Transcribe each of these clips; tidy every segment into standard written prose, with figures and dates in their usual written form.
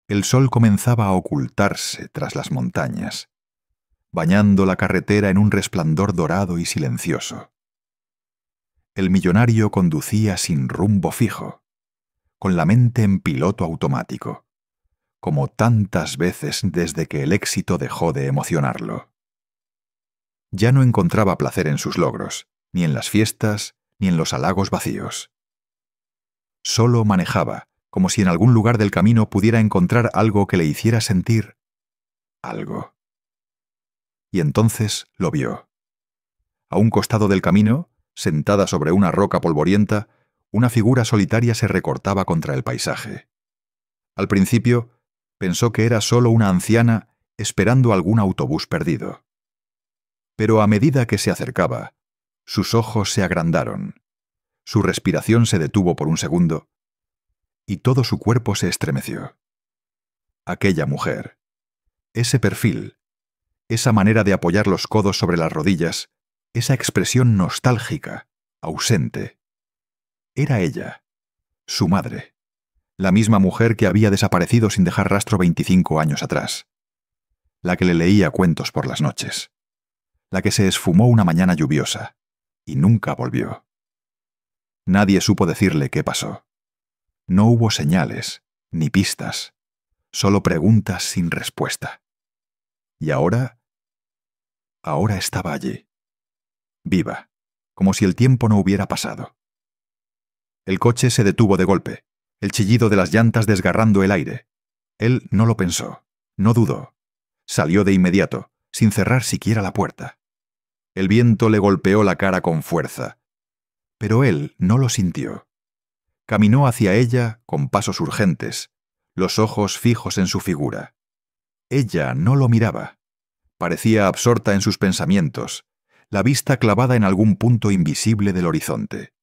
El sol comenzaba a ocultarse tras las montañas, bañando la carretera en un resplandor dorado y silencioso. El millonario conducía sin rumbo fijo, con la mente en piloto automático, como tantas veces desde que el éxito dejó de emocionarlo. Ya no encontraba placer en sus logros, ni en las fiestas, ni en los halagos vacíos. Solo manejaba, como si en algún lugar del camino pudiera encontrar algo que le hiciera sentir algo. Y entonces lo vio. A un costado del camino, sentada sobre una roca polvorienta, una figura solitaria se recortaba contra el paisaje. Al principio, pensó que era solo una anciana esperando algún autobús perdido. Pero a medida que se acercaba, sus ojos se agrandaron, su respiración se detuvo por un segundo, y todo su cuerpo se estremeció. Aquella mujer, ese perfil, esa manera de apoyar los codos sobre las rodillas, esa expresión nostálgica, ausente. Era ella, su madre, la misma mujer que había desaparecido sin dejar rastro 25 años atrás, la que le leía cuentos por las noches, la que se esfumó una mañana lluviosa y nunca volvió. Nadie supo decirle qué pasó. No hubo señales, ni pistas, solo preguntas sin respuesta. Y ahora estaba allí, viva, como si el tiempo no hubiera pasado. El coche se detuvo de golpe, el chillido de las llantas desgarrando el aire. Él no lo pensó, no dudó. Salió de inmediato, sin cerrar siquiera la puerta. El viento le golpeó la cara con fuerza, pero él no lo sintió. Caminó hacia ella con pasos urgentes, los ojos fijos en su figura. Ella no lo miraba. Parecía absorta en sus pensamientos, la vista clavada en algún punto invisible del horizonte,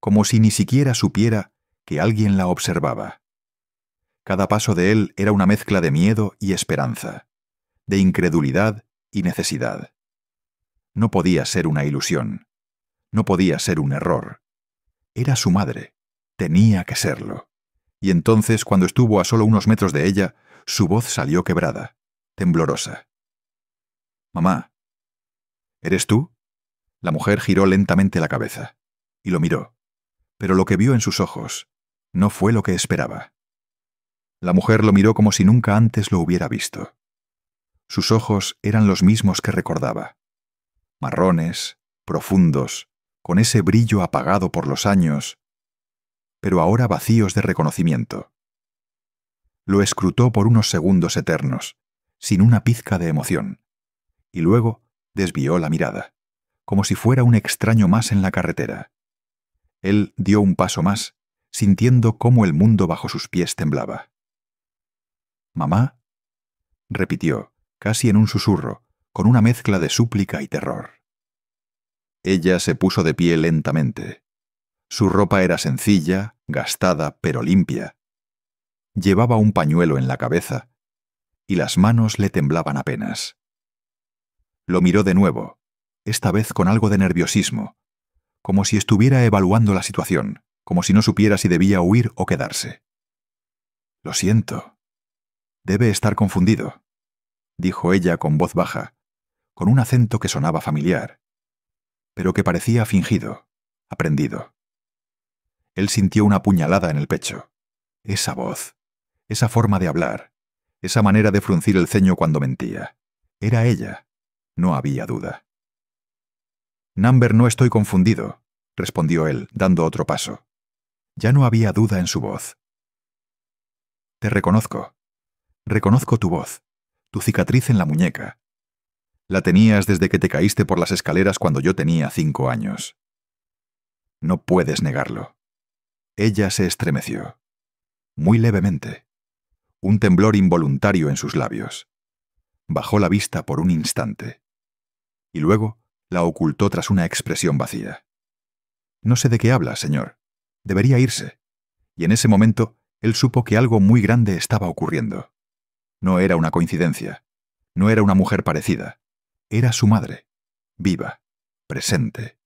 como si ni siquiera supiera que alguien la observaba. Cada paso de él era una mezcla de miedo y esperanza, de incredulidad y necesidad. No podía ser una ilusión, no podía ser un error. Era su madre, tenía que serlo. Y entonces, cuando estuvo a solo unos metros de ella, su voz salió quebrada, temblorosa. «Mamá, ¿eres tú?» La mujer giró lentamente la cabeza y lo miró, pero lo que vio en sus ojos no fue lo que esperaba. La mujer lo miró como si nunca antes lo hubiera visto. Sus ojos eran los mismos que recordaba, marrones, profundos, con ese brillo apagado por los años, pero ahora vacíos de reconocimiento. Lo escrutó por unos segundos eternos, sin una pizca de emoción, y luego desvió la mirada, como si fuera un extraño más en la carretera. Él dio un paso más, sintiendo cómo el mundo bajo sus pies temblaba. «¿Mamá?», repitió, casi en un susurro, con una mezcla de súplica y terror. Ella se puso de pie lentamente. Su ropa era sencilla, gastada, pero limpia. Llevaba un pañuelo en la cabeza, y las manos le temblaban apenas. Lo miró de nuevo, esta vez con algo de nerviosismo, como si estuviera evaluando la situación, como si no supiera si debía huir o quedarse. «Lo siento. Debe estar confundido», dijo ella con voz baja, con un acento que sonaba familiar, pero que parecía fingido, aprendido. Él sintió una puñalada en el pecho. Esa voz, esa forma de hablar, esa manera de fruncir el ceño cuando mentía. Era ella, no había duda. «Number, no estoy confundido», respondió él, dando otro paso. Ya no había duda en su voz. «Te reconozco. Reconozco tu voz, tu cicatriz en la muñeca. La tenías desde que te caíste por las escaleras cuando yo tenía 5 años. No puedes negarlo». Ella se estremeció, muy levemente, un temblor involuntario en sus labios. Bajó la vista por un instante, y luego la ocultó tras una expresión vacía. «No sé de qué habla, señor. Debería irse». Y en ese momento él supo que algo muy grande estaba ocurriendo. No era una coincidencia, no era una mujer parecida. Era su madre, viva, presente,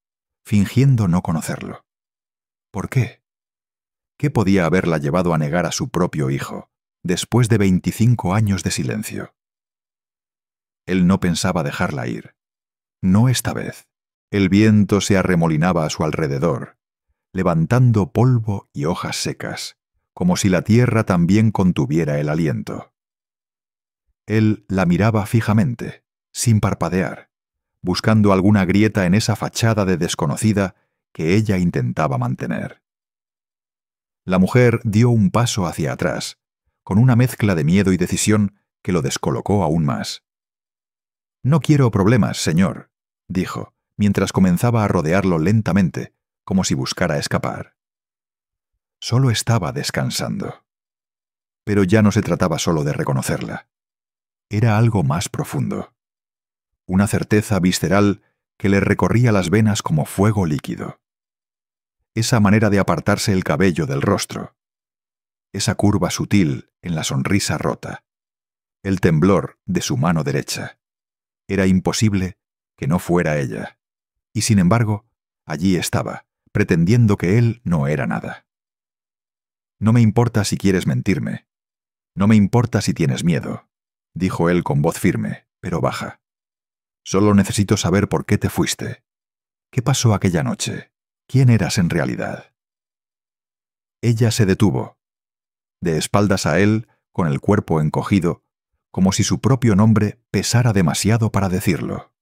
fingiendo no conocerlo. ¿Por qué? ¿Qué podía haberla llevado a negar a su propio hijo, después de 25 años de silencio. Él no pensaba dejarla ir. No esta vez. El viento se arremolinaba a su alrededor, levantando polvo y hojas secas, como si la tierra también contuviera el aliento. Él la miraba fijamente, sin parpadear, buscando alguna grieta en esa fachada de desconocida que ella intentaba mantener. La mujer dio un paso hacia atrás, con una mezcla de miedo y decisión que lo descolocó aún más. «No quiero problemas, señor», dijo, mientras comenzaba a rodearlo lentamente, como si buscara escapar. Solo estaba descansando. Pero ya no se trataba solo de reconocerla. Era algo más profundo. Una certeza visceral que le recorría las venas como fuego líquido. Esa manera de apartarse el cabello del rostro. Esa curva sutil en la sonrisa rota. El temblor de su mano derecha. Era imposible que no fuera ella. Y sin embargo, allí estaba, pretendiendo que él no era nada. «No me importa si quieres mentirme. No me importa si tienes miedo», dijo él con voz firme, pero baja. «Solo necesito saber por qué te fuiste. ¿Qué pasó aquella noche? ¿Quién eras en realidad?» Ella se detuvo, de espaldas a él, con el cuerpo encogido, como si su propio nombre pesara demasiado para decirlo.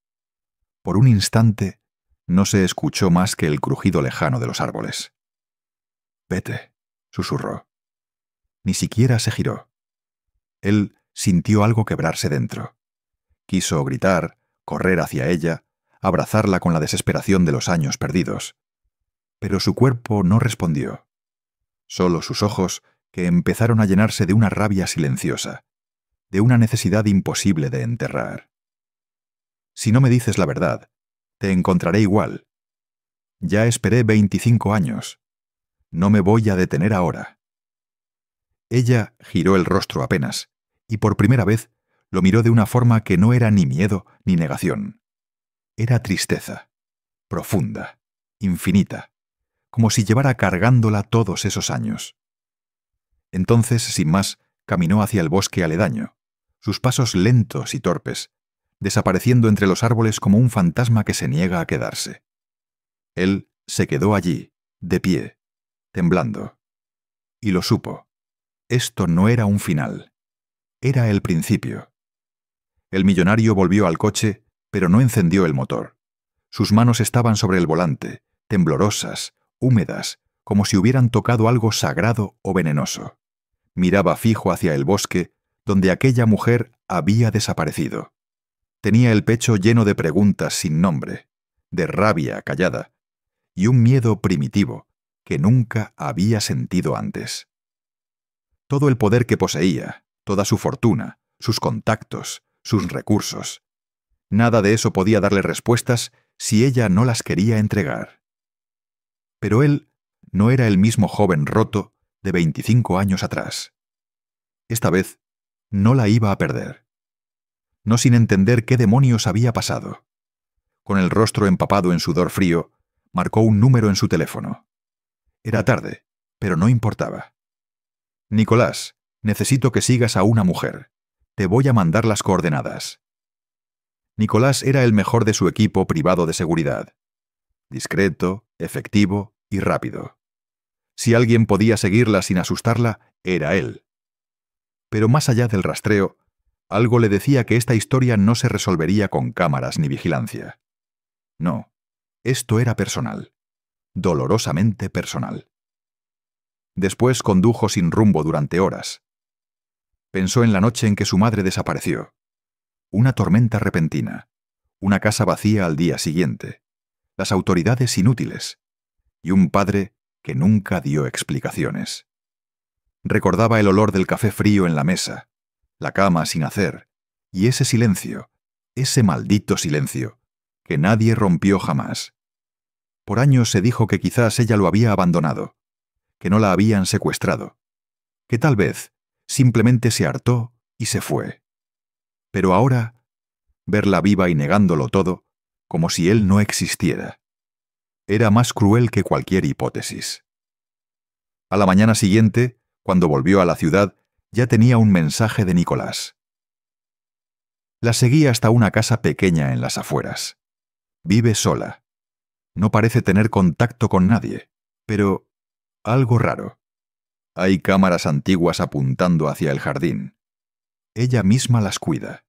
Por un instante, no se escuchó más que el crujido lejano de los árboles. «Vete», susurró. Ni siquiera se giró. Él sintió algo quebrarse dentro. Quiso gritar, correr hacia ella, abrazarla con la desesperación de los años perdidos. Pero su cuerpo no respondió. Solo sus ojos, que empezaron a llenarse de una rabia silenciosa, de una necesidad imposible de enterrar. «Si no me dices la verdad, te encontraré igual. Ya esperé 25 años. No me voy a detener ahora». Ella giró el rostro apenas, y por primera vez lo miró de una forma que no era ni miedo ni negación. Era tristeza, profunda, infinita, como si llevara cargándola todos esos años. Entonces, sin más, caminó hacia el bosque aledaño, sus pasos lentos y torpes, desapareciendo entre los árboles como un fantasma que se niega a quedarse. Él se quedó allí, de pie, temblando. Y lo supo. Esto no era un final. Era el principio. El millonario volvió al coche, pero no encendió el motor. Sus manos estaban sobre el volante, temblorosas, húmedas, como si hubieran tocado algo sagrado o venenoso. Miraba fijo hacia el bosque, donde aquella mujer había desaparecido. Tenía el pecho lleno de preguntas sin nombre, de rabia callada, y un miedo primitivo que nunca había sentido antes. Todo el poder que poseía, toda su fortuna, sus contactos, sus recursos. Nada de eso podía darle respuestas si ella no las quería entregar. Pero él no era el mismo joven roto de 25 años atrás. Esta vez no la iba a perder. No sin entender qué demonios había pasado. Con el rostro empapado en sudor frío, marcó un número en su teléfono. Era tarde, pero no importaba. «Nicolás, necesito que sigas a una mujer. Te voy a mandar las coordenadas». Nicolás era el mejor de su equipo privado de seguridad. Discreto, efectivo y rápido. Si alguien podía seguirla sin asustarla, era él. Pero más allá del rastreo, algo le decía que esta historia no se resolvería con cámaras ni vigilancia. No, esto era personal. Dolorosamente personal. Después condujo sin rumbo durante horas. Pensó en la noche en que su madre desapareció. Una tormenta repentina, una casa vacía al día siguiente, las autoridades inútiles, y un padre que nunca dio explicaciones. Recordaba el olor del café frío en la mesa, la cama sin hacer, y ese silencio, ese maldito silencio, que nadie rompió jamás. Por años se dijo que quizás ella lo había abandonado, que no la habían secuestrado, que tal vez simplemente se hartó y se fue. Pero ahora, verla viva y negándolo todo, como si él no existiera, era más cruel que cualquier hipótesis. A la mañana siguiente, cuando volvió a la ciudad, Ya tenía un mensaje de Nicolás. La seguí hasta una casa pequeña en las afueras. Vive sola. No parece tener contacto con nadie, pero algo raro. Hay cámaras antiguas apuntando hacia el jardín. Ella misma las cuida.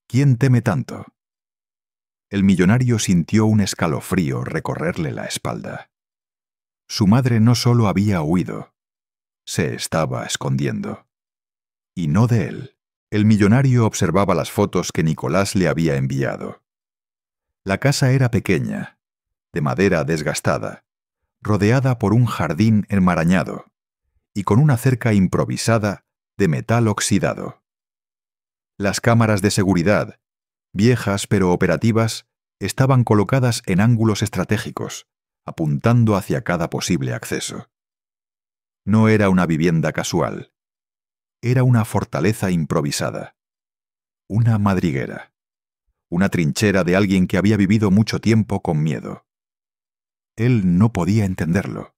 ¿Quién teme tanto? El millonario sintió un escalofrío recorrerle la espalda. Su madre no solo había huido, se estaba escondiendo. Y no de él. El millonario observaba las fotos que Nicolás le había enviado. La casa era pequeña, de madera desgastada, rodeada por un jardín enmarañado y con una cerca improvisada de metal oxidado. Las cámaras de seguridad, viejas pero operativas, estaban colocadas en ángulos estratégicos, apuntando hacia cada posible acceso. No era una vivienda casual. Era una fortaleza improvisada. Una madriguera. Una trinchera de alguien que había vivido mucho tiempo con miedo. Él no podía entenderlo.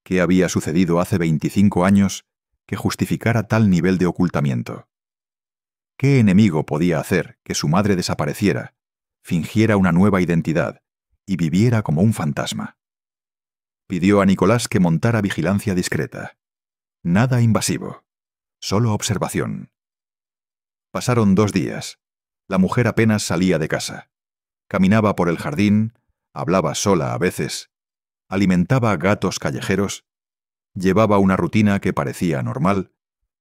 ¿Qué había sucedido hace 25 años que justificara tal nivel de ocultamiento? ¿Qué enemigo podía hacer que su madre desapareciera, fingiera una nueva identidad y viviera como un fantasma? Pidió a Nicolás que montara vigilancia discreta. Nada invasivo, solo observación. Pasaron 2 días. La mujer apenas salía de casa. Caminaba por el jardín, hablaba sola a veces, alimentaba gatos callejeros, llevaba una rutina que parecía normal,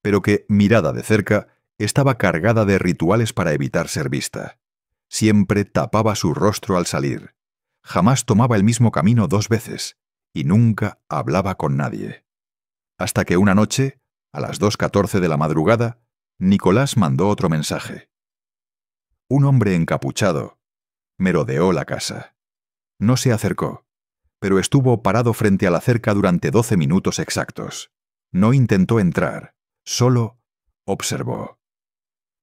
pero que, mirada de cerca, estaba cargada de rituales para evitar ser vista. Siempre tapaba su rostro al salir. Jamás tomaba el mismo camino 2 veces, y nunca hablaba con nadie. Hasta que una noche, a las 2:14 de la madrugada, Nicolás mandó otro mensaje. Un hombre encapuchado merodeó la casa. No se acercó, pero estuvo parado frente a la cerca durante 12 minutos exactos. No intentó entrar, solo observó.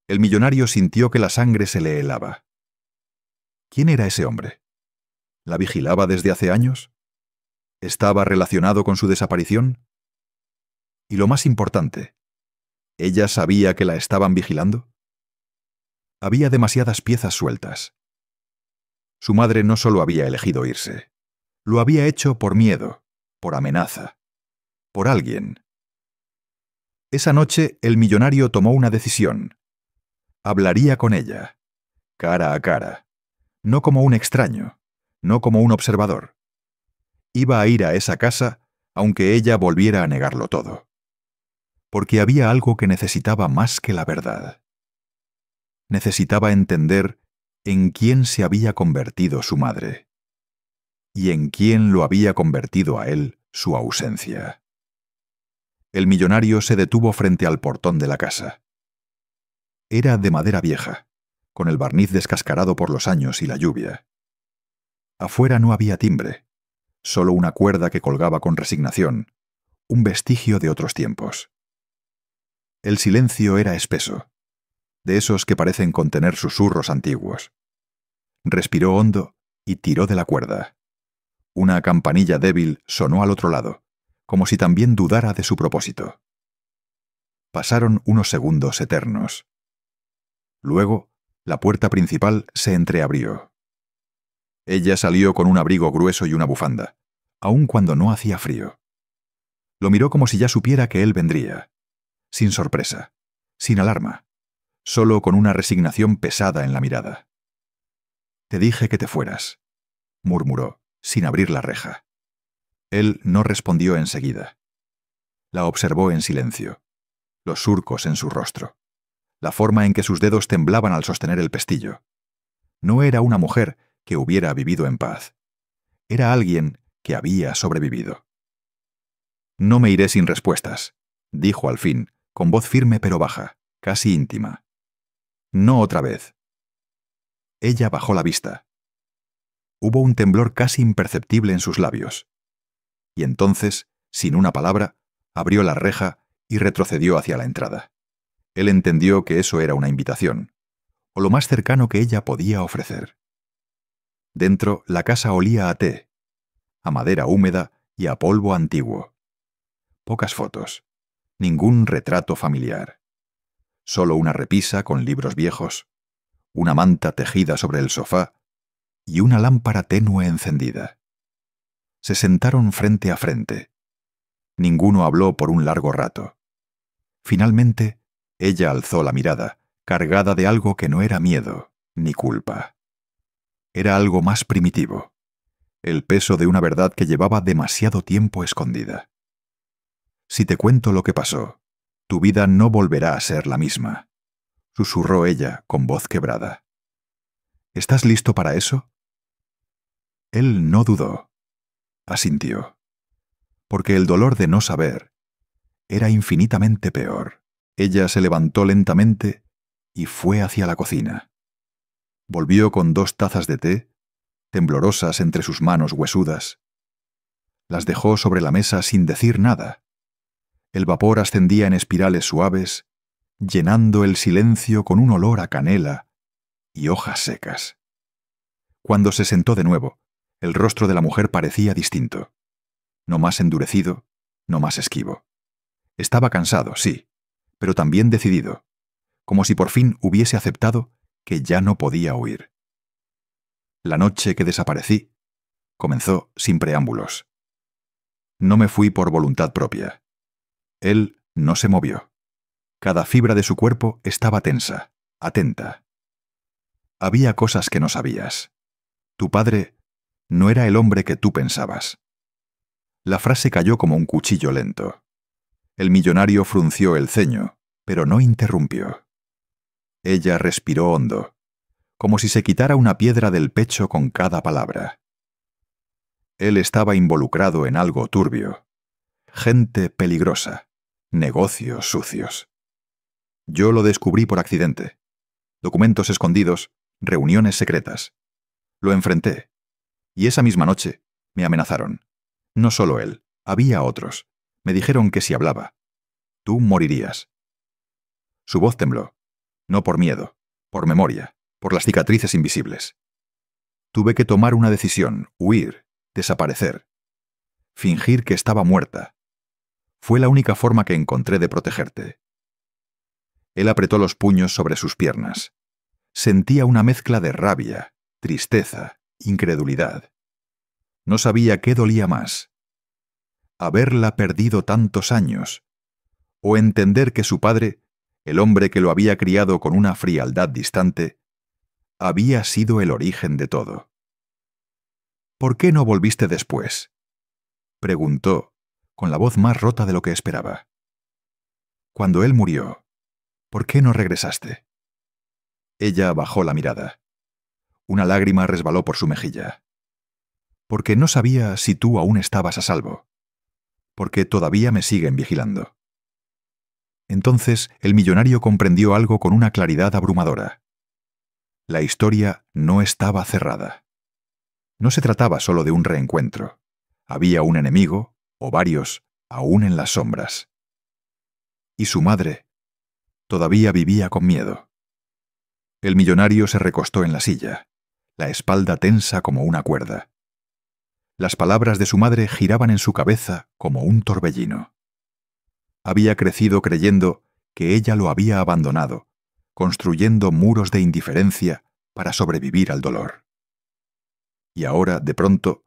El millonario sintió que la sangre se le helaba. ¿Quién era ese hombre? ¿La vigilaba desde hace años? ¿Estaba relacionado con su desaparición? Y lo más importante, ¿ella sabía que la estaban vigilando? Había demasiadas piezas sueltas. Su madre no solo había elegido irse, lo había hecho por miedo, por amenaza, por alguien. Esa noche el millonario tomó una decisión. Hablaría con ella, cara a cara, no como un extraño, no como un observador. Iba a ir a esa casa aunque ella volviera a negarlo todo. Porque había algo que necesitaba más que la verdad. Necesitaba entender en quién se había convertido su madre y en quién lo había convertido a él su ausencia. El millonario se detuvo frente al portón de la casa. Era de madera vieja, con el barniz descascarado por los años y la lluvia. Afuera no había timbre, solo una cuerda que colgaba con resignación, un vestigio de otros tiempos. El silencio era espeso, de esos que parecen contener susurros antiguos. Respiró hondo y tiró de la cuerda. Una campanilla débil sonó al otro lado, como si también dudara de su propósito. Pasaron unos segundos eternos. Luego, la puerta principal se entreabrió. Ella salió con un abrigo grueso y una bufanda, aun cuando no hacía frío. Lo miró como si ya supiera que él vendría, sin sorpresa, sin alarma, solo con una resignación pesada en la mirada. «Te dije que te fueras», murmuró, sin abrir la reja. Él no respondió enseguida. La observó en silencio, los surcos en su rostro, la forma en que sus dedos temblaban al sostener el pestillo. No era una mujer que hubiera vivido en paz. Era alguien que había sobrevivido. «No me iré sin respuestas», dijo al fin, con voz firme pero baja, casi íntima. «No otra vez». Ella bajó la vista. Hubo un temblor casi imperceptible en sus labios. Y entonces, sin una palabra, abrió la reja y retrocedió hacia la entrada. Él entendió que eso era una invitación, o lo más cercano que ella podía ofrecer. Dentro, la casa olía a té, a madera húmeda y a polvo antiguo. Pocas fotos, Ningún retrato familiar. Solo una repisa con libros viejos, una manta tejida sobre el sofá y una lámpara tenue encendida. Se sentaron frente a frente. Ninguno habló por un largo rato. Finalmente, ella alzó la mirada, cargada de algo que no era miedo ni culpa. Era algo más primitivo, el peso de una verdad que llevaba demasiado tiempo escondida. Si te cuento lo que pasó, tu vida no volverá a ser la misma, susurró ella con voz quebrada. ¿Estás listo para eso? Él no dudó. Asintió. Porque el dolor de no saber era infinitamente peor. Ella se levantó lentamente y fue hacia la cocina. Volvió con 2 tazas de té, temblorosas entre sus manos huesudas. Las dejó sobre la mesa sin decir nada. El vapor ascendía en espirales suaves, llenando el silencio con un olor a canela y hojas secas. Cuando se sentó de nuevo, el rostro de la mujer parecía distinto. No más endurecido, no más esquivo. Estaba cansado, sí, pero también decidido, como si por fin hubiese aceptado que ya no podía huir. La noche que desaparecí comenzó sin preámbulos. No me fui por voluntad propia. Él no se movió. Cada fibra de su cuerpo estaba tensa, atenta. Había cosas que no sabías. Tu padre no era el hombre que tú pensabas. La frase cayó como un cuchillo lento. El millonario frunció el ceño, pero no interrumpió. Ella respiró hondo, como si se quitara una piedra del pecho con cada palabra. Él estaba involucrado en algo turbio. Gente peligrosa. Negocios sucios. Yo lo descubrí por accidente. Documentos escondidos, reuniones secretas. Lo enfrenté. Y esa misma noche me amenazaron. No solo él, había otros. Me dijeron que si hablaba, tú morirías. Su voz tembló. No por miedo, por memoria, por las cicatrices invisibles. Tuve que tomar una decisión, huir, desaparecer. Fingir que estaba muerta. Fue la única forma que encontré de protegerte. Él apretó los puños sobre sus piernas. Sentía una mezcla de rabia, tristeza, incredulidad. No sabía qué dolía más. Haberla perdido tantos años, o entender que su padre, el hombre que lo había criado con una frialdad distante, había sido el origen de todo. ¿Por qué no volviste después?, preguntó, con la voz más rota de lo que esperaba. Cuando él murió, ¿por qué no regresaste? Ella bajó la mirada. Una lágrima resbaló por su mejilla. Porque no sabía si tú aún estabas a salvo. Porque todavía me siguen vigilando. Entonces el millonario comprendió algo con una claridad abrumadora. La historia no estaba cerrada. No se trataba solo de un reencuentro. Había un enemigo, o varios, aún en las sombras. Y su madre todavía vivía con miedo. El millonario se recostó en la silla, la espalda tensa como una cuerda. Las palabras de su madre giraban en su cabeza como un torbellino. Había crecido creyendo que ella lo había abandonado, construyendo muros de indiferencia para sobrevivir al dolor. Y ahora, de pronto,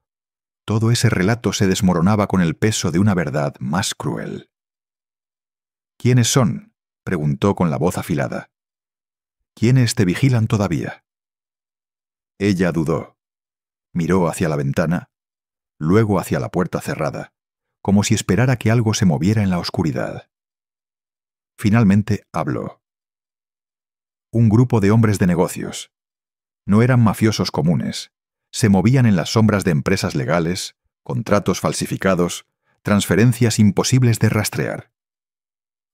todo ese relato se desmoronaba con el peso de una verdad más cruel. ¿Quiénes son?, preguntó con la voz afilada. ¿Quiénes te vigilan todavía? Ella dudó. Miró hacia la ventana, luego hacia la puerta cerrada, como si esperara que algo se moviera en la oscuridad. Finalmente habló. Un grupo de hombres de negocios. No eran mafiosos comunes. Se movían en las sombras de empresas legales, contratos falsificados, transferencias imposibles de rastrear.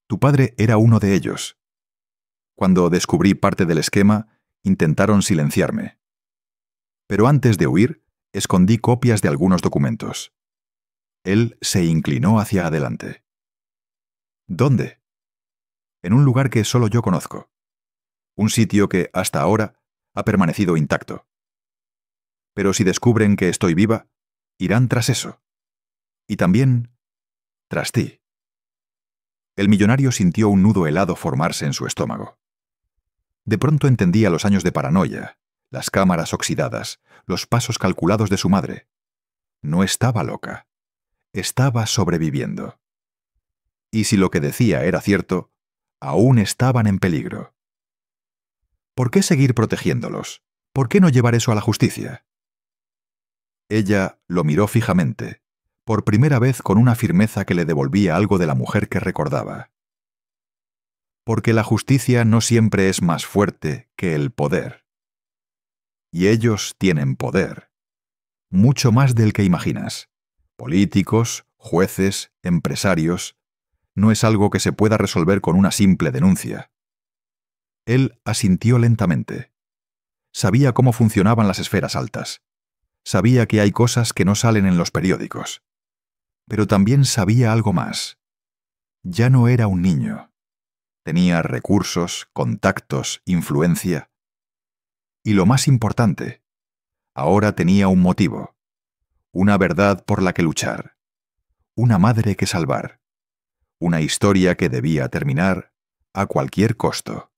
Tu padre era uno de ellos. Cuando descubrí parte del esquema, intentaron silenciarme. Pero antes de huir, escondí copias de algunos documentos. Él se inclinó hacia adelante. ¿Dónde? En un lugar que solo yo conozco. Un sitio que, hasta ahora, ha permanecido intacto. Pero si descubren que estoy viva, irán tras eso. Y también tras ti. El millonario sintió un nudo helado formarse en su estómago. De pronto entendía los años de paranoia, las cámaras oxidadas, los pasos calculados de su madre. No estaba loca. Estaba sobreviviendo. Y si lo que decía era cierto, aún estaban en peligro. ¿Por qué seguir protegiéndolos? ¿Por qué no llevar eso a la justicia? Ella lo miró fijamente, por primera vez con una firmeza que le devolvía algo de la mujer que recordaba. Porque la justicia no siempre es más fuerte que el poder. Y ellos tienen poder, mucho más del que imaginas. Políticos, jueces, empresarios. No es algo que se pueda resolver con una simple denuncia. Él asintió lentamente. Sabía cómo funcionaban las esferas altas. Sabía que hay cosas que no salen en los periódicos. Pero también sabía algo más. Ya no era un niño. Tenía recursos, contactos, influencia. Y lo más importante, ahora tenía un motivo, una verdad por la que luchar, una madre que salvar, una historia que debía terminar a cualquier costo.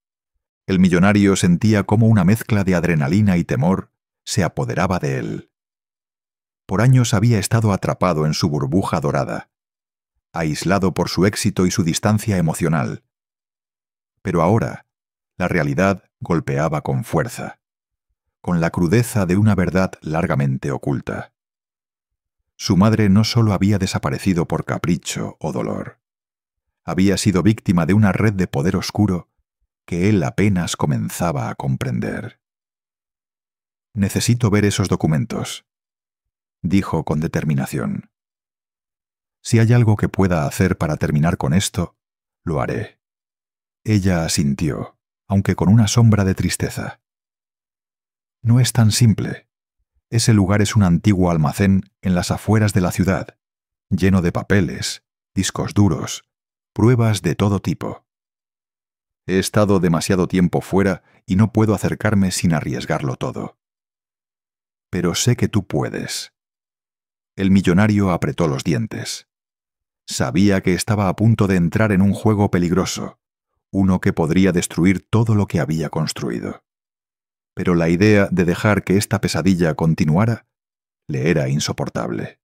El millonario sentía cómo una mezcla de adrenalina y temor se apoderaba de él. Por años había estado atrapado en su burbuja dorada, aislado por su éxito y su distancia emocional. Pero ahora, la realidad golpeaba con fuerza, con la crudeza de una verdad largamente oculta. Su madre no solo había desaparecido por capricho o dolor, había sido víctima de una red de poder oscuro que él apenas comenzaba a comprender. «Necesito ver esos documentos», dijo con determinación. «Si hay algo que pueda hacer para terminar con esto, lo haré». Ella asintió, aunque con una sombra de tristeza. «No es tan simple. Ese lugar es un antiguo almacén en las afueras de la ciudad, lleno de papeles, discos duros, pruebas de todo tipo. He estado demasiado tiempo fuera y no puedo acercarme sin arriesgarlo todo. Pero sé que tú puedes». El millonario apretó los dientes. Sabía que estaba a punto de entrar en un juego peligroso, uno que podría destruir todo lo que había construido. Pero la idea de dejar que esta pesadilla continuara le era insoportable.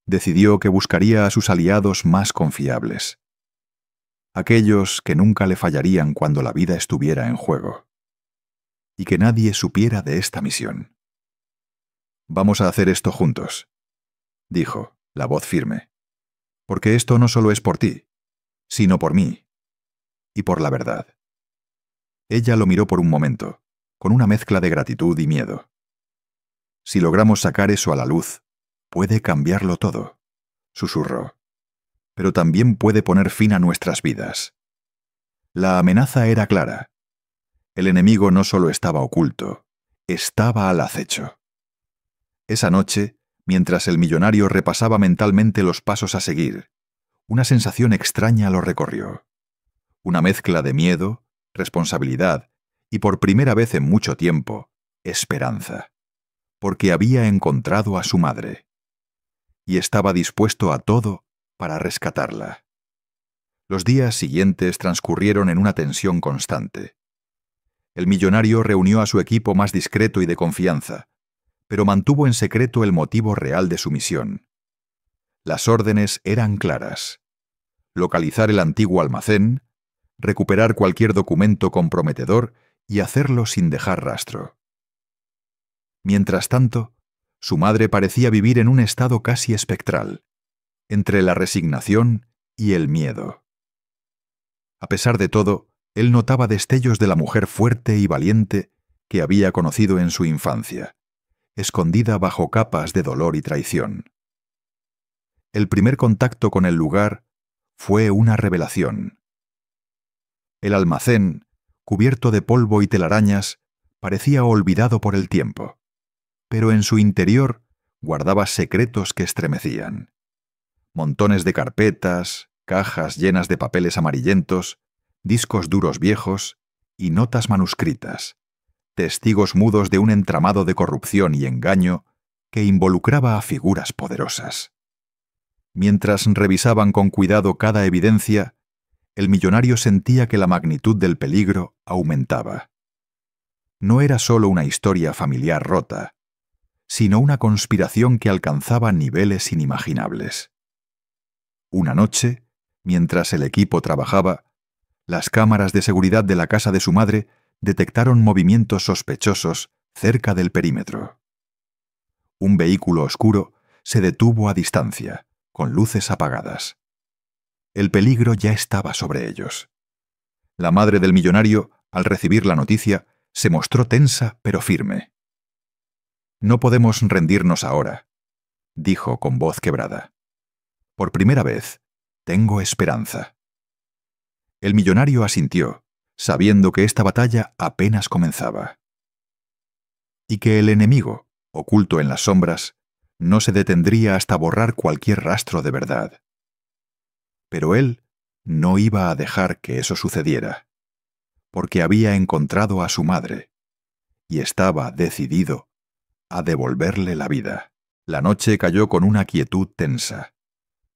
Decidió que buscaría a sus aliados más confiables, aquellos que nunca le fallarían cuando la vida estuviera en juego, y que nadie supiera de esta misión. «Vamos a hacer esto juntos», dijo, la voz firme, «porque esto no solo es por ti, sino por mí, y por la verdad». Ella lo miró por un momento, con una mezcla de gratitud y miedo. «Si logramos sacar eso a la luz, puede cambiarlo todo», susurró. «Pero también puede poner fin a nuestras vidas». La amenaza era clara. El enemigo no solo estaba oculto, estaba al acecho. Esa noche, mientras el millonario repasaba mentalmente los pasos a seguir, una sensación extraña lo recorrió. Una mezcla de miedo, responsabilidad y, por primera vez en mucho tiempo, esperanza. Porque había encontrado a su madre. Y estaba dispuesto a todo para rescatarla. Los días siguientes transcurrieron en una tensión constante. El millonario reunió a su equipo más discreto y de confianza, pero mantuvo en secreto el motivo real de su misión. Las órdenes eran claras: localizar el antiguo almacén, recuperar cualquier documento comprometedor y hacerlo sin dejar rastro. Mientras tanto, su madre parecía vivir en un estado casi espectral, entre la resignación y el miedo. A pesar de todo, él notaba destellos de la mujer fuerte y valiente que había conocido en su infancia, escondida bajo capas de dolor y traición. El primer contacto con el lugar fue una revelación. El almacén, cubierto de polvo y telarañas, parecía olvidado por el tiempo, pero en su interior guardaba secretos que estremecían. Montones de carpetas, cajas llenas de papeles amarillentos, discos duros viejos y notas manuscritas, testigos mudos de un entramado de corrupción y engaño que involucraba a figuras poderosas. Mientras revisaban con cuidado cada evidencia, el millonario sentía que la magnitud del peligro aumentaba. No era solo una historia familiar rota, sino una conspiración que alcanzaba niveles inimaginables. Una noche, mientras el equipo trabajaba, las cámaras de seguridad de la casa de su madre detectaron movimientos sospechosos cerca del perímetro. Un vehículo oscuro se detuvo a distancia, con luces apagadas. El peligro ya estaba sobre ellos. La madre del millonario, al recibir la noticia, se mostró tensa pero firme. «No podemos rendirnos ahora», dijo con voz quebrada. «Por primera vez, tengo esperanza». El millonario asintió, sabiendo que esta batalla apenas comenzaba. Y que el enemigo, oculto en las sombras, no se detendría hasta borrar cualquier rastro de verdad. Pero él no iba a dejar que eso sucediera, porque había encontrado a su madre, y estaba decidido a devolverle la vida. La noche cayó con una quietud tensa,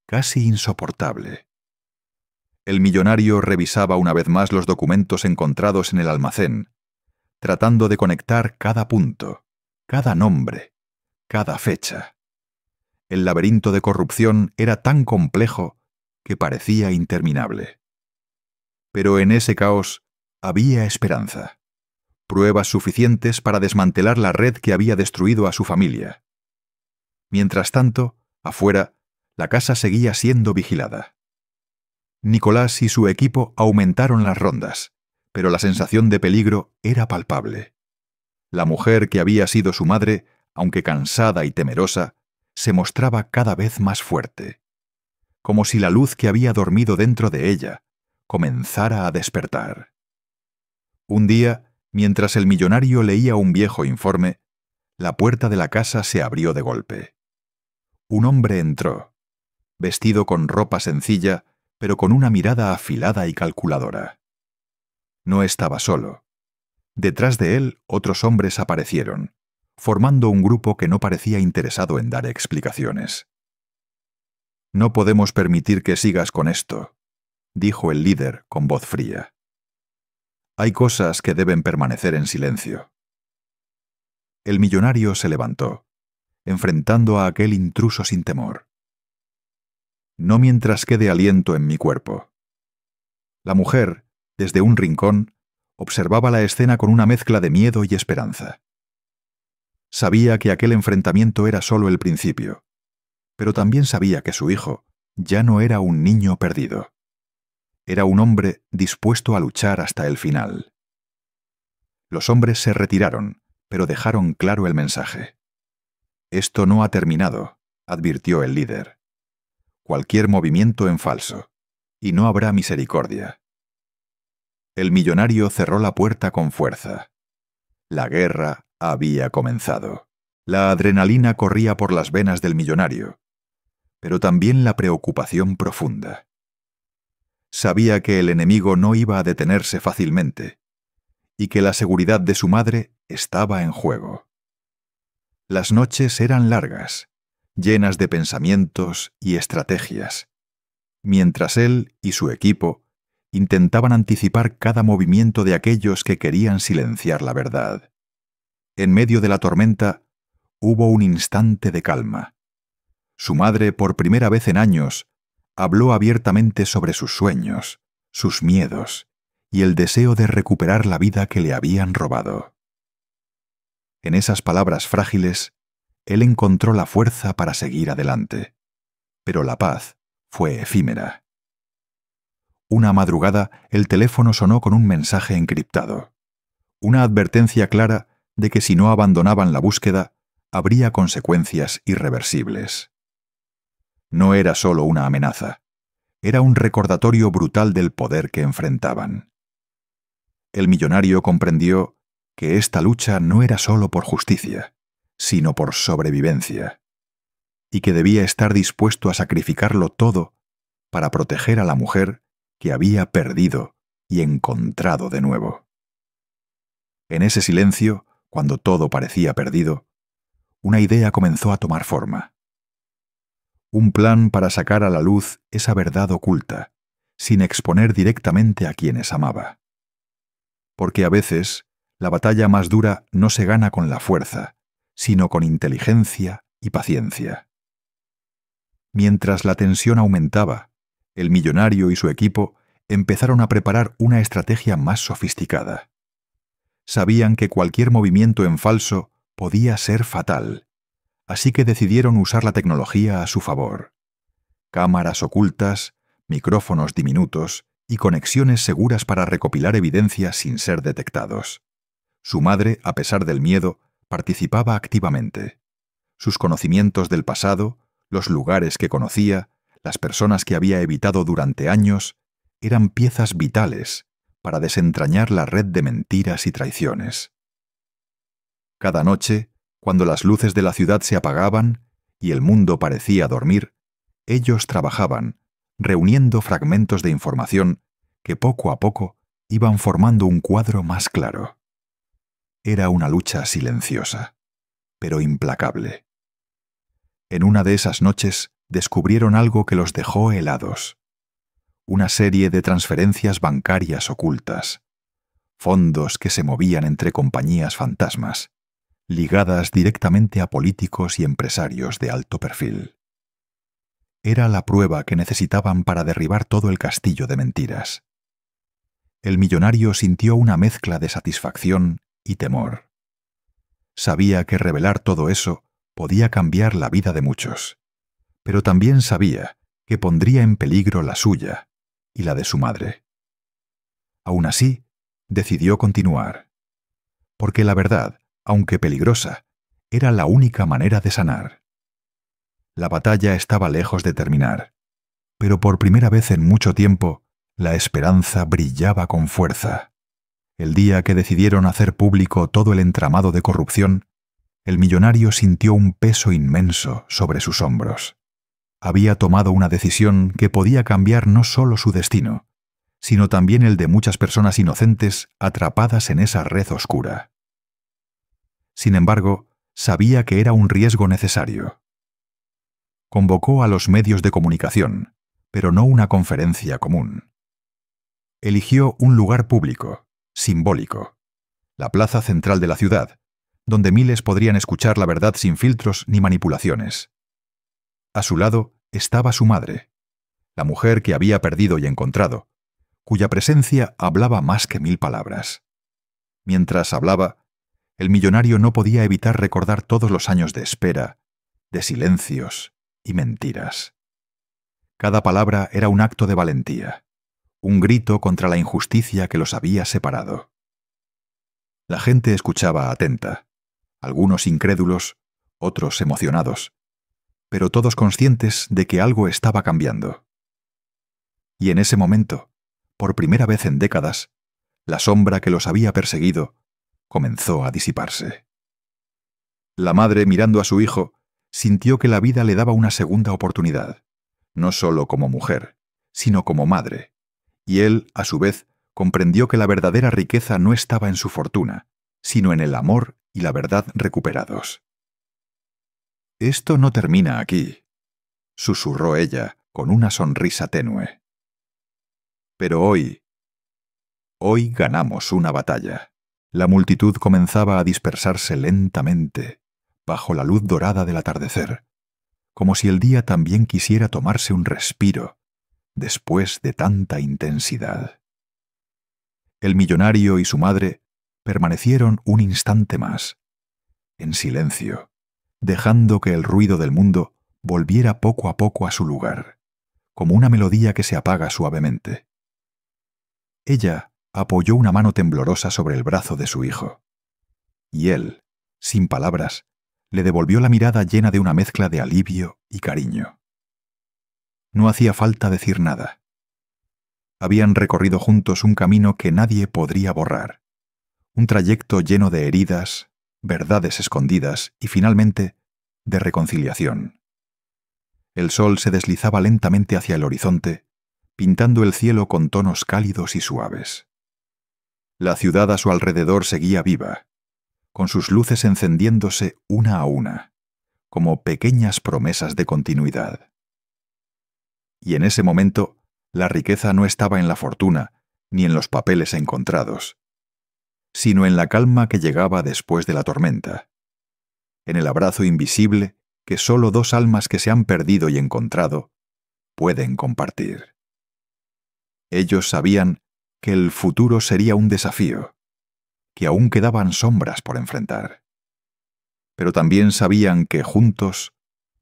casi insoportable. El millonario revisaba una vez más los documentos encontrados en el almacén, tratando de conectar cada punto, cada nombre, cada fecha. El laberinto de corrupción era tan complejo que parecía interminable. Pero en ese caos había esperanza, pruebas suficientes para desmantelar la red que había destruido a su familia. Mientras tanto, afuera, la casa seguía siendo vigilada. Nicolás y su equipo aumentaron las rondas, pero la sensación de peligro era palpable. La mujer que había sido su madre, aunque cansada y temerosa, se mostraba cada vez más fuerte, como si la luz que había dormido dentro de ella comenzara a despertar. Un día, mientras el millonario leía un viejo informe, la puerta de la casa se abrió de golpe. Un hombre entró, vestido con ropa sencilla, pero con una mirada afilada y calculadora. No estaba solo. Detrás de él, otros hombres aparecieron, formando un grupo que no parecía interesado en dar explicaciones. «No podemos permitir que sigas con esto», dijo el líder con voz fría. «Hay cosas que deben permanecer en silencio». El millonario se levantó, enfrentando a aquel intruso sin temor. «No mientras quede aliento en mi cuerpo». La mujer, desde un rincón, observaba la escena con una mezcla de miedo y esperanza. Sabía que aquel enfrentamiento era solo el principio, pero también sabía que su hijo ya no era un niño perdido. Era un hombre dispuesto a luchar hasta el final. Los hombres se retiraron, pero dejaron claro el mensaje. «Esto no ha terminado», advirtió el líder. «Cualquier movimiento en falso, y no habrá misericordia». El millonario cerró la puerta con fuerza. La guerra había comenzado. La adrenalina corría por las venas del millonario, pero también la preocupación profunda. Sabía que el enemigo no iba a detenerse fácilmente, y que la seguridad de su madre estaba en juego. Las noches eran largas, llenas de pensamientos y estrategias, mientras él y su equipo intentaban anticipar cada movimiento de aquellos que querían silenciar la verdad. En medio de la tormenta, hubo un instante de calma. Su madre, por primera vez en años, habló abiertamente sobre sus sueños, sus miedos y el deseo de recuperar la vida que le habían robado. En esas palabras frágiles, él encontró la fuerza para seguir adelante. Pero la paz fue efímera. Una madrugada, el teléfono sonó con un mensaje encriptado. Una advertencia clara de que si no abandonaban la búsqueda, habría consecuencias irreversibles. No era solo una amenaza, era un recordatorio brutal del poder que enfrentaban. El millonario comprendió que esta lucha no era solo por justicia, sino por sobrevivencia, y que debía estar dispuesto a sacrificarlo todo para proteger a la mujer que había perdido y encontrado de nuevo. En ese silencio, cuando todo parecía perdido, una idea comenzó a tomar forma. un plan para sacar a la luz esa verdad oculta, sin exponer directamente a quienes amaba. Porque a veces la batalla más dura no se gana con la fuerza, sino con inteligencia y paciencia. Mientras la tensión aumentaba, el millonario y su equipo empezaron a preparar una estrategia más sofisticada. Sabían que cualquier movimiento en falso podía ser fatal, así que decidieron usar la tecnología a su favor. Cámaras ocultas, micrófonos diminutos y conexiones seguras para recopilar evidencia sin ser detectados. Su madre, a pesar del miedo, participaba activamente. Sus conocimientos del pasado, los lugares que conocía, las personas que había evitado durante años, eran piezas vitales para desentrañar la red de mentiras y traiciones. Cada noche, cuando las luces de la ciudad se apagaban y el mundo parecía dormir, ellos trabajaban, reuniendo fragmentos de información que poco a poco iban formando un cuadro más claro. Era una lucha silenciosa, pero implacable. En una de esas noches descubrieron algo que los dejó helados. Una serie de transferencias bancarias ocultas, fondos que se movían entre compañías fantasmas, ligadas directamente a políticos y empresarios de alto perfil. Era la prueba que necesitaban para derribar todo el castillo de mentiras. El millonario sintió una mezcla de satisfacción y temor. Sabía que revelar todo eso podía cambiar la vida de muchos, pero también sabía que pondría en peligro la suya y la de su madre. Aún así, decidió continuar, porque la verdad, aunque peligrosa, era la única manera de sanar. La batalla estaba lejos de terminar, pero por primera vez en mucho tiempo, la esperanza brillaba con fuerza. El día que decidieron hacer público todo el entramado de corrupción, el millonario sintió un peso inmenso sobre sus hombros. Había tomado una decisión que podía cambiar no solo su destino, sino también el de muchas personas inocentes atrapadas en esa red oscura. Sin embargo, sabía que era un riesgo necesario. Convocó a los medios de comunicación, pero no una conferencia común. Eligió un lugar público, simbólico, la plaza central de la ciudad, donde miles podrían escuchar la verdad sin filtros ni manipulaciones. A su lado estaba su madre, la mujer que había perdido y encontrado, cuya presencia hablaba más que 1000 palabras. Mientras hablaba, el millonario no podía evitar recordar todos los años de espera, de silencios y mentiras. Cada palabra era un acto de valentía, un grito contra la injusticia que los había separado. La gente escuchaba atenta, algunos incrédulos, otros emocionados, pero todos conscientes de que algo estaba cambiando. Y en ese momento, por primera vez en décadas, la sombra que los había perseguido comenzó a disiparse. La madre, mirando a su hijo, sintió que la vida le daba una segunda oportunidad, no solo como mujer, sino como madre, y él, a su vez, comprendió que la verdadera riqueza no estaba en su fortuna, sino en el amor y la verdad recuperados. «Esto no termina aquí», susurró ella con una sonrisa tenue. «Pero hoy ganamos una batalla». La multitud comenzaba a dispersarse lentamente, bajo la luz dorada del atardecer, como si el día también quisiera tomarse un respiro después de tanta intensidad. El millonario y su madre permanecieron un instante más, en silencio, dejando que el ruido del mundo volviera poco a poco a su lugar, como una melodía que se apaga suavemente. Ella apoyó una mano temblorosa sobre el brazo de su hijo, y él, sin palabras, le devolvió la mirada llena de una mezcla de alivio y cariño. No hacía falta decir nada. Habían recorrido juntos un camino que nadie podría borrar, un trayecto lleno de heridas, verdades escondidas y, finalmente, de reconciliación. El sol se deslizaba lentamente hacia el horizonte, pintando el cielo con tonos cálidos y suaves. La ciudad a su alrededor seguía viva, con sus luces encendiéndose una a una, como pequeñas promesas de continuidad. Y en ese momento, la riqueza no estaba en la fortuna ni en los papeles encontrados, sino en la calma que llegaba después de la tormenta, en el abrazo invisible que solo dos almas que se han perdido y encontrado pueden compartir. Ellos sabían que el futuro sería un desafío, que aún quedaban sombras por enfrentar, pero también sabían que juntos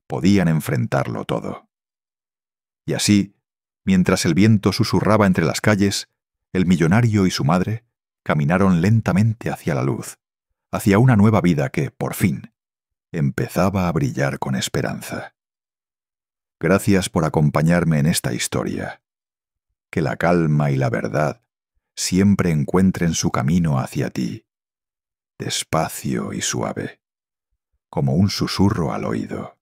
podían enfrentarlo todo. Y así, mientras el viento susurraba entre las calles, el millonario y su madre caminaron lentamente hacia la luz, hacia una nueva vida que, por fin, empezaba a brillar con esperanza. Gracias por acompañarme en esta historia. Que la calma y la verdad siempre encuentren su camino hacia ti, despacio y suave, como un susurro al oído.